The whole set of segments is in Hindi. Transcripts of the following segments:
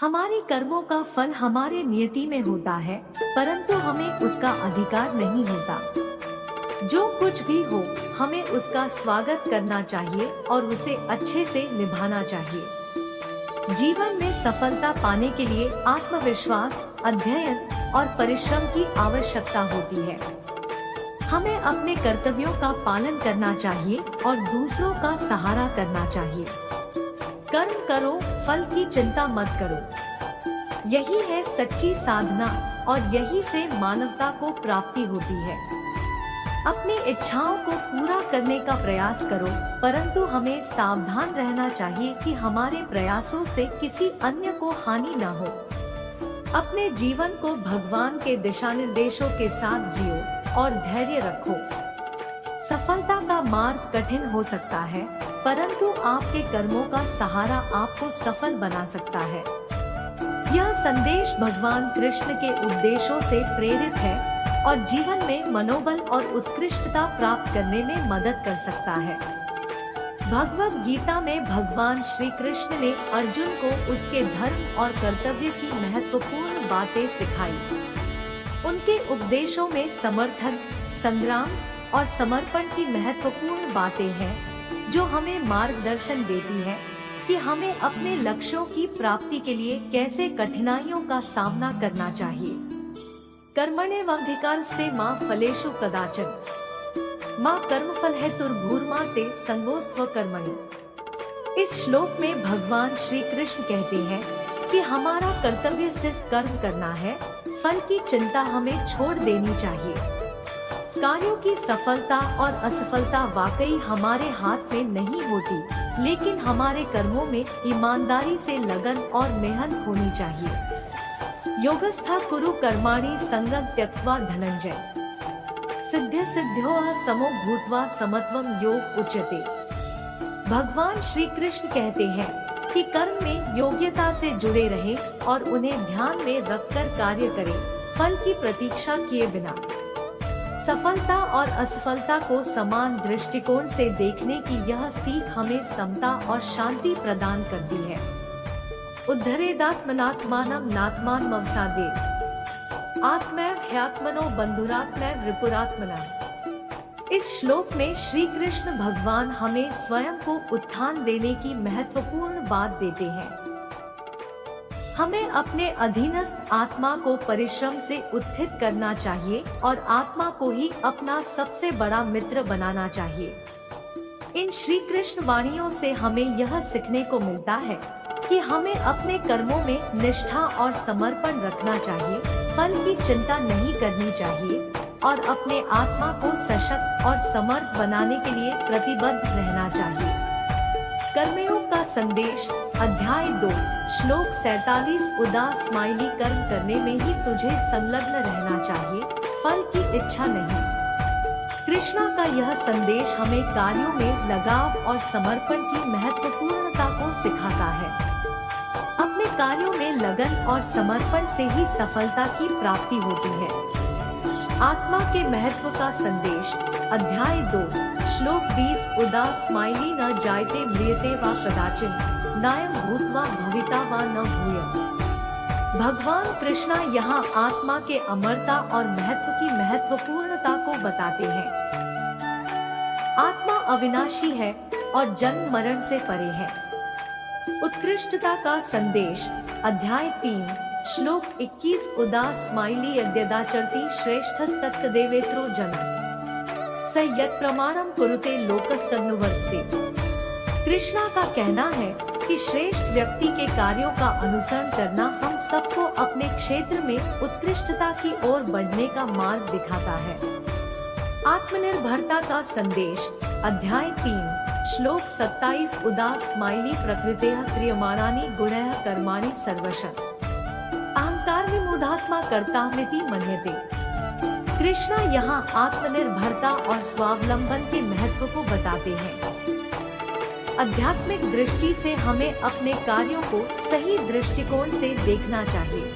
हमारे कर्मों का फल हमारे नियति में होता है, परंतु हमें उसका अधिकार नहीं होता। जो कुछ भी हो, हमें उसका स्वागत करना चाहिए और उसे अच्छे से निभाना चाहिए। जीवन में सफलता पाने के लिए आत्मविश्वास, अध्ययन और परिश्रम की आवश्यकता होती है। हमें अपने कर्तव्यों का पालन करना चाहिए और दूसरों का सहारा करना चाहिए। कर्म करो, फल की चिंता मत करो। यही है सच्ची साधना और यही से मानवता को प्राप्ति होती है। अपनी इच्छाओं को पूरा करने का प्रयास करो, परंतु हमें सावधान रहना चाहिए कि हमारे प्रयासों से किसी अन्य को हानि न हो। अपने जीवन को भगवान के दिशा निर्देशों के साथ जियो और धैर्य रखो। सफलता का मार्ग कठिन हो सकता है, परंतु आपके कर्मों का सहारा आपको सफल बना सकता है। यह संदेश भगवान कृष्ण के उपदेशों से प्रेरित है और जीवन में मनोबल और उत्कृष्टता प्राप्त करने में मदद कर सकता है। भगवद गीता में भगवान श्री कृष्ण ने अर्जुन को उसके धर्म और कर्तव्य की महत्वपूर्ण बातें सिखाई। उनके उपदेशों में समर्थन, संग्राम और समर्पण की महत्वपूर्ण बातें हैं, जो हमें मार्गदर्शन देती है कि हमें अपने लक्ष्यों की प्राप्ति के लिए कैसे कठिनाइयों का सामना करना चाहिए। कर्मण्येवाधिकारस्ते मा फलेषु कदाचन माँ कर्मफल हेतुर्भूर्मा ते संगोस्त्व कर्मणि। इस श्लोक में भगवान श्री कृष्ण कहते हैं कि हमारा कर्तव्य सिर्फ कर्म करना है, फल की चिंता हमें छोड़ देनी चाहिए। कार्यों की सफलता और असफलता वाकई हमारे हाथ में नहीं होती, लेकिन हमारे कर्मों में ईमानदारी से लगन और मेहनत होनी चाहिए। योगस्था कुरु कर्माणि संगं त्यक्त्वा धनंजय सिद्ध्य सिद्ध्योः समो भूत्वा समत्वं योग उच्यते। भगवान श्री कृष्ण कहते हैं कि कर्म में योग्यता से जुड़े रहें और उन्हें ध्यान में रखकर कार्य करें, फल की प्रतीक्षा किए बिना। सफलता और असफलता को समान दृष्टिकोण से देखने की यह सीख हमें समता और शांति प्रदान करती है। उद्धरेदात्मनात्मानं नात्मानमवसादेत् आत्मैव ह्यात्मनो बंधुरात्मैव रिपुरात्मनः। इस श्लोक में श्री कृष्ण भगवान हमें स्वयं को उत्थान देने की महत्वपूर्ण बात देते हैं। हमें अपने अधीनस्थ आत्मा को परिश्रम से उत्थित करना चाहिए और आत्मा को ही अपना सबसे बड़ा मित्र बनाना चाहिए। इन श्री कृष्ण वाणियों से हमें यह सीखने को मिलता है कि हमें अपने कर्मों में निष्ठा और समर्पण रखना चाहिए, फल की चिंता नहीं करनी चाहिए और अपने आत्मा को सशक्त और समर्थ बनाने के लिए प्रतिबद्ध रहना चाहिए। कर्मयोग का संदेश, अध्याय 2, श्लोक 47। उदास स्माइली कर्म करने में ही तुझे संलग्न रहना चाहिए, फल की इच्छा नहीं। कृष्णा का यह संदेश हमें कार्यों में लगाव और समर्पण की महत्वपूर्णता को सिखाता है। अपने कार्यों में लगन और समर्पण से ही सफलता की प्राप्ति होती है। आत्मा के महत्व का संदेश, अध्याय 2, श्लोक 20। उदास स्माइली न जायते म्रियते वा कदाचिन नायं भूत्वा भविता वा न भूयः। भगवान कृष्णा यहाँ आत्मा के अमरता और महत्व की महत्वपूर्णता को बताते हैं। आत्मा अविनाशी है और जन्म मरण से परे है। उत्कृष्टता का संदेश, अध्याय 3, श्लोक 21। उदास स्माइली यद्यदाचरति श्रेष्ठस्तत्तदेवेत्रो जनः स यत् प्रमाणं कुरुते लोकस्तनुवर्तते। कृष्णा का कहना है कि श्रेष्ठ व्यक्ति के कार्यों का अनुसरण करना हम सबको अपने क्षेत्र में उत्कृष्टता की ओर बढ़ने का मार्ग दिखाता है। आत्मनिर्भरता का संदेश, अध्याय 3, श्लोक 27। उदास स्माइली प्रकृतेः क्रियमाणानि गुणैः कर्माणि सर्वशः अहंकार विमूढ़ात्मा कर्ताहमिति मन्यते। कृष्णा यहाँ आत्मनिर्भरता और स्वावलंबन के महत्व को बताते हैं। आध्यात्मिक दृष्टि से हमें अपने कार्यों को सही दृष्टिकोण से देखना चाहिए।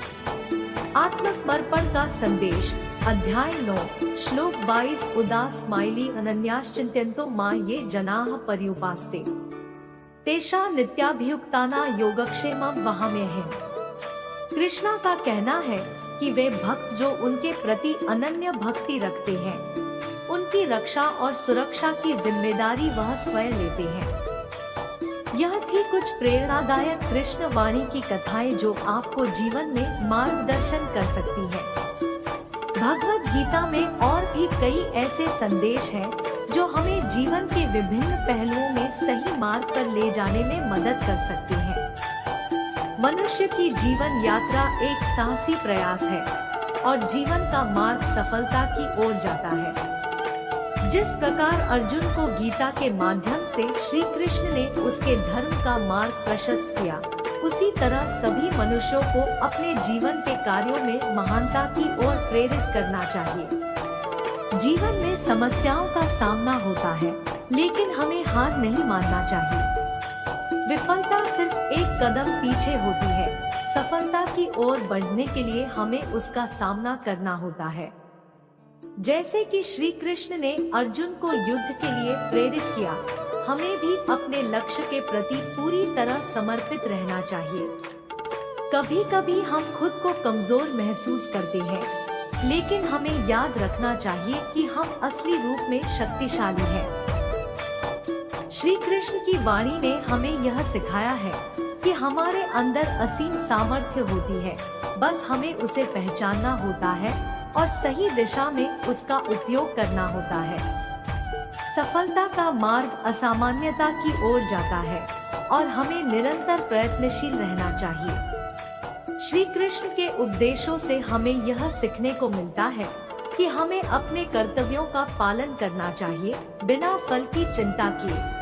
आत्मसमर्पण का संदेश, अध्याय 9, श्लोक 22। उदास स्माइली अनन्याश्चिन्तयन्तो मां ये जनाः पर्युपास्ते तेषां नित्याभियुक्तानां योगक्षेमं वहाम्यहम्। कृष्णा का कहना है कि वे भक्त जो उनके प्रति अनन्य भक्ति रखते हैं, उनकी रक्षा और सुरक्षा की जिम्मेदारी वह स्वयं लेते हैं। यह थी कुछ प्रेरणादायक कृष्ण वाणी की कथाएं जो आपको जीवन में मार्गदर्शन कर सकती है। भगवद गीता में और भी कई ऐसे संदेश हैं जो हमें जीवन के विभिन्न पहलुओं में सही मार्ग पर ले जाने में मदद कर सकते हैं। मनुष्य की जीवन यात्रा एक साहसी प्रयास है और जीवन का मार्ग सफलता की ओर जाता है। जिस प्रकार अर्जुन को गीता के माध्यम से श्री कृष्ण ने उसके धर्म का मार्ग प्रशस्त किया, उसी तरह सभी मनुष्यों को अपने जीवन के कार्यों में महानता की ओर प्रेरित करना चाहिए। जीवन में समस्याओं का सामना होता है, लेकिन हमें हार नहीं मानना चाहिए। विफलता सिर्फ एक कदम पीछे होती है, सफलता की ओर बढ़ने के लिए हमें उसका सामना करना होता है। जैसे कि श्री कृष्ण ने अर्जुन को युद्ध के लिए प्रेरित किया, हमें भी अपने लक्ष्य के प्रति पूरी तरह समर्पित रहना चाहिए। कभी कभी हम खुद को कमजोर महसूस करते हैं, लेकिन हमें याद रखना चाहिए कि हम असली रूप में शक्तिशाली हैं। श्री कृष्ण की वाणी ने हमें यह सिखाया है कि हमारे अंदर असीम सामर्थ्य होती है, बस हमें उसे पहचानना होता है और सही दिशा में उसका उपयोग करना होता है। सफलता का मार्ग असामान्यता की ओर जाता है और हमें निरंतर प्रयत्नशील रहना चाहिए। श्री कृष्ण के उपदेशों से हमें यह सीखने को मिलता है कि हमें अपने कर्तव्यों का पालन करना चाहिए, बिना फल की चिंता किए।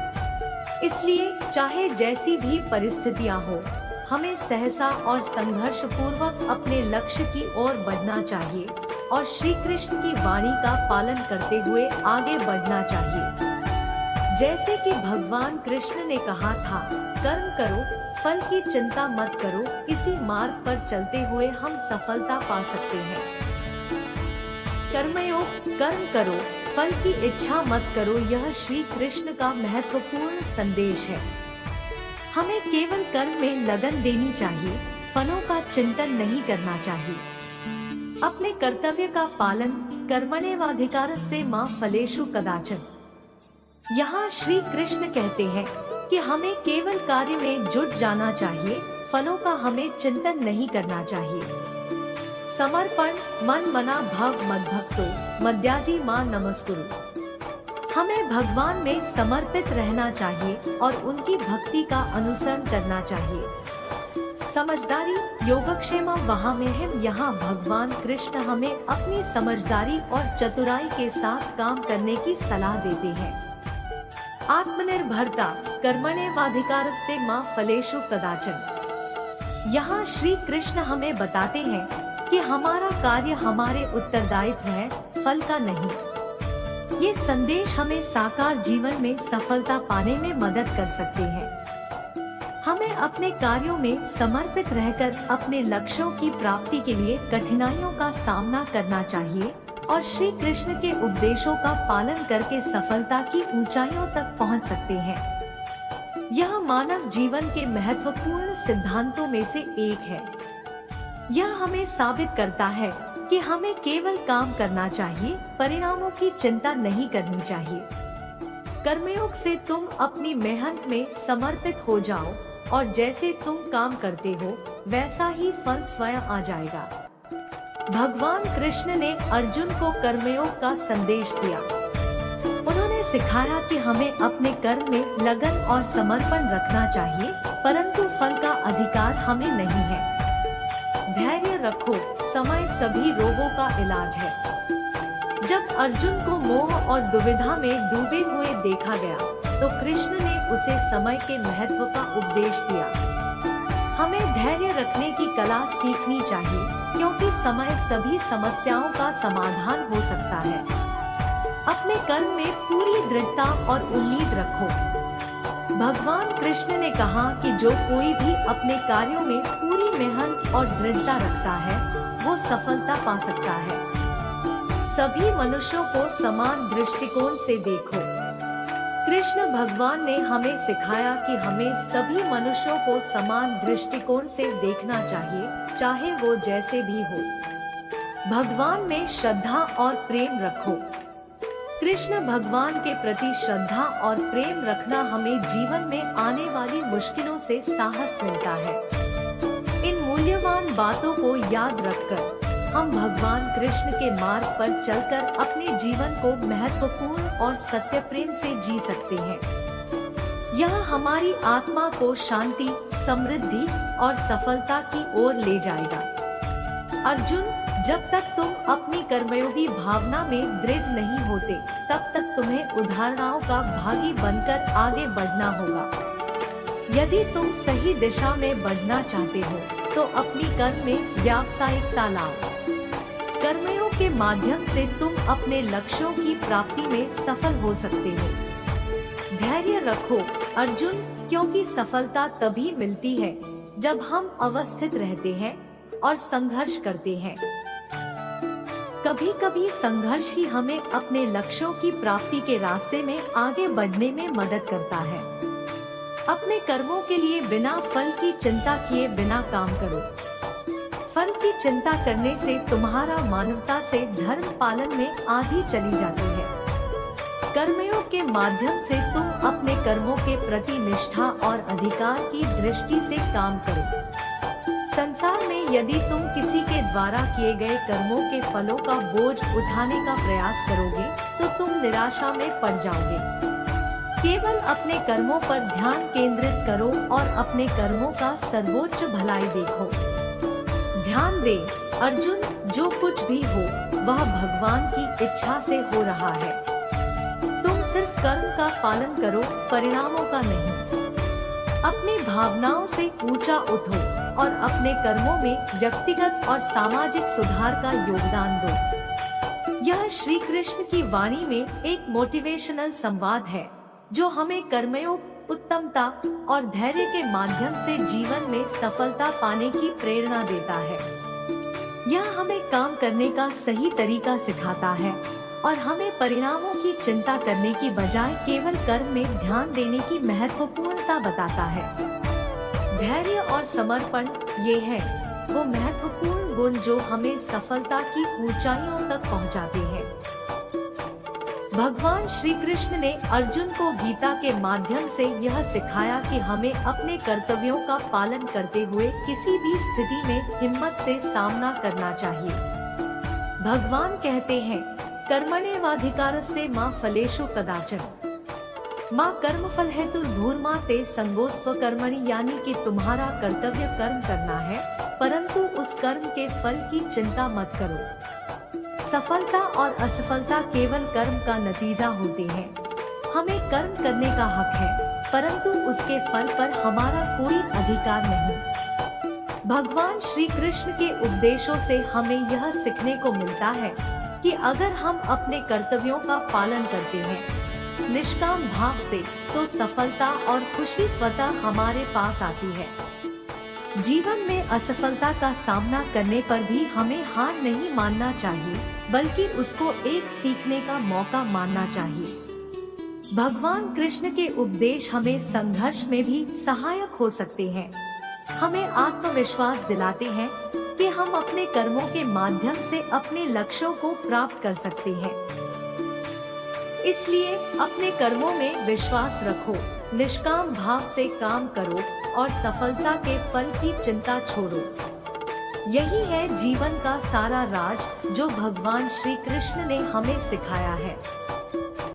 इसलिए चाहे जैसी भी परिस्थितियां हो, हमें सहसा और संघर्ष पूर्वक अपने लक्ष्य की ओर बढ़ना चाहिए और श्री कृष्ण की वाणी का पालन करते हुए आगे बढ़ना चाहिए। जैसे कि भगवान कृष्ण ने कहा था, कर्म करो, फल की चिंता मत करो। इसी मार्ग पर चलते हुए हम सफलता पा सकते हैं। कर्मयोग, कर्म करो, फल की इच्छा मत करो, यह श्री कृष्ण का महत्वपूर्ण संदेश है। हमें केवल कर्म में लगन देनी चाहिए, फलों का चिंतन नहीं करना चाहिए। अपने कर्तव्य का पालन, कर्मण्येवाधिकारस्ते मा फलेषु कदाचन। यहाँ श्री कृष्ण कहते हैं कि हमें केवल कार्य में जुट जाना चाहिए, फलों का हमें चिंतन नहीं करना चाहिए। समर्पण, मन मना भव मद्भक्तो मद्याजी मां नमस्कुरु। हमें भगवान में समर्पित रहना चाहिए और उनकी भक्ति का अनुसरण करना चाहिए। समझदारी, योगक्षेम वहाँ में है। यहाँ भगवान कृष्ण हमें अपनी समझदारी और चतुराई के साथ काम करने की सलाह देते हैं। आत्मनिर्भरता, कर्मण्येवाधिकारस्ते मा फलेषु कदाचन। यहाँ श्री कृष्ण हमें बताते हैं कि हमारा कार्य हमारे उत्तरदायित्व है, फल का नहीं। ये संदेश हमें साकार जीवन में सफलता पाने में मदद कर सकते हैं। हमें अपने कार्यों में समर्पित रहकर अपने लक्ष्यों की प्राप्ति के लिए कठिनाइयों का सामना करना चाहिए और श्री कृष्ण के उपदेशों का पालन करके सफलता की ऊंचाइयों तक पहुंच सकते हैं। यह मानव जीवन के महत्वपूर्ण सिद्धांतों में से एक है। यह हमें साबित करता है कि हमें केवल काम करना चाहिए, परिणामों की चिंता नहीं करनी चाहिए। कर्मयोग से तुम अपनी मेहनत में समर्पित हो जाओ और जैसे तुम काम करते हो, वैसा ही फल स्वयं आ जाएगा। भगवान कृष्ण ने अर्जुन को कर्मयोग का संदेश दिया। उन्होंने सिखाया कि हमें अपने कर्म में लगन और समर्पण रखना चाहिए, परंतु फल का अधिकार हमें नहीं है। धैर्य रखो, समय सभी रोगों का इलाज है। जब अर्जुन को मोह और दुविधा में डूबे हुए देखा गया, तो कृष्ण ने उसे समय के महत्व का उपदेश दिया। हमें धैर्य रखने की कला सीखनी चाहिए, क्योंकि समय सभी समस्याओं का समाधान हो सकता है। अपने कर्म में पूरी दृढ़ता और उम्मीद रखो। भगवान कृष्ण ने कहा कि जो कोई भी अपने कार्यों में पूरी मेहनत और दृढ़ता रखता है, वो सफलता पा सकता है। सभी मनुष्यों को समान दृष्टिकोण से देखो। कृष्ण भगवान ने हमें सिखाया कि हमें सभी मनुष्यों को समान दृष्टिकोण से देखना चाहिए, चाहे वो जैसे भी हो। भगवान में श्रद्धा और प्रेम रखो। कृष्ण भगवान के प्रति श्रद्धा और प्रेम रखना हमें जीवन में आने वाली मुश्किलों से साहस मिलता है। इन मूल्यवान बातों को याद रखकर हम भगवान कृष्ण के मार्ग पर चलकर अपने जीवन को महत्वपूर्ण और सत्य प्रेम से जी सकते हैं। यह हमारी आत्मा को शांति, समृद्धि और सफलता की ओर ले जाएगा। अर्जुन, जब तक तुम अपनी कर्मयोगी भावना में दृढ़ नहीं होते, तब तक तुम्हें उदाहरणों का भागी बनकर आगे बढ़ना होगा। यदि तुम सही दिशा में बढ़ना चाहते हो, तो अपनी कर्म में व्यावसायिकता लाओ। कर्मयों के माध्यम से तुम अपने लक्ष्यों की प्राप्ति में सफल हो सकते हो। धैर्य रखो अर्जुन, क्योंकि सफलता तभी मिलती है जब हम अवस्थित रहते हैं और संघर्ष करते हैं। कभी-कभी संघर्ष ही हमें अपने लक्ष्यों की प्राप्ति के रास्ते में आगे बढ़ने में मदद करता है। अपने कर्मों के लिए बिना फल की चिंता किए बिना काम करो। फल की चिंता करने से तुम्हारा मानवता से धर्म पालन में आधी चली जाती है। कर्मयोग के माध्यम से तुम अपने कर्मों के प्रति निष्ठा और अधिकार की दृष्टि से काम करो। संसार में यदि तुम किसी के द्वारा किए गए कर्मों के फलों का बोझ उठाने का प्रयास करोगे, तो तुम निराशा में पड़ जाओगे। केवल अपने कर्मों पर ध्यान केंद्रित करो और अपने कर्मों का सर्वोच्च भलाई देखो। ध्यान दे अर्जुन, जो कुछ भी हो वह भगवान की इच्छा से हो रहा है। तुम सिर्फ कर्म का पालन करो, परिणामों का नहीं। अपनी भावनाओं से ऊंचा उठो और अपने कर्मों में व्यक्तिगत और सामाजिक सुधार का योगदान दो। यह श्री कृष्ण की वाणी में एक मोटिवेशनल संवाद है, जो हमें कर्मयोग, उत्तमता और धैर्य के माध्यम से जीवन में सफलता पाने की प्रेरणा देता है। यह हमें काम करने का सही तरीका सिखाता है और हमें परिणामों की चिंता करने की बजाय केवल कर्म में ध्यान देने की महत्वपूर्णता बताता है। धैर्य और समर्पण, ये है वो महत्वपूर्ण गुण जो हमें सफलता की ऊंचाइयों तक पहुंचाते हैं। भगवान श्री कृष्ण ने अर्जुन को गीता के माध्यम से यह सिखाया कि हमें अपने कर्तव्यों का पालन करते हुए किसी भी स्थिति में हिम्मत से सामना करना चाहिए। भगवान कहते हैं, कर्मण्येवाधिकारस्ते मा फलेषु कदाचन माँ कर्मफल हेतु धूर्मा ते संगोस्त्व कर्मणि, यानी कि तुम्हारा कर्तव्य कर्म करना है, परंतु उस कर्म के फल की चिंता मत करो। सफलता और असफलता केवल कर्म का नतीजा होते हैं। हमें कर्म करने का हक है, परंतु उसके फल पर हमारा कोई अधिकार नहीं। भगवान श्री कृष्ण के उपदेशों से हमें यह सीखने को मिलता है कि अगर हम अपने कर्तव्यों का पालन करते हैं निष्काम भाव से, तो सफलता और खुशी स्वतः हमारे पास आती है। जीवन में असफलता का सामना करने पर भी हमें हार नहीं मानना चाहिए, बल्कि उसको एक सीखने का मौका मानना चाहिए। भगवान कृष्ण के उपदेश हमें संघर्ष में भी सहायक हो सकते हैं। हमें आत्मविश्वास दिलाते हैं कि हम अपने कर्मों के माध्यम से अपने लक्ष्यों को प्राप्त कर सकते हैं। इसलिए अपने कर्मों में विश्वास रखो, निष्काम भाव से काम करो और सफलता के फल की चिंता छोड़ो। यही है जीवन का सारा राज जो भगवान श्री कृष्ण ने हमें सिखाया है।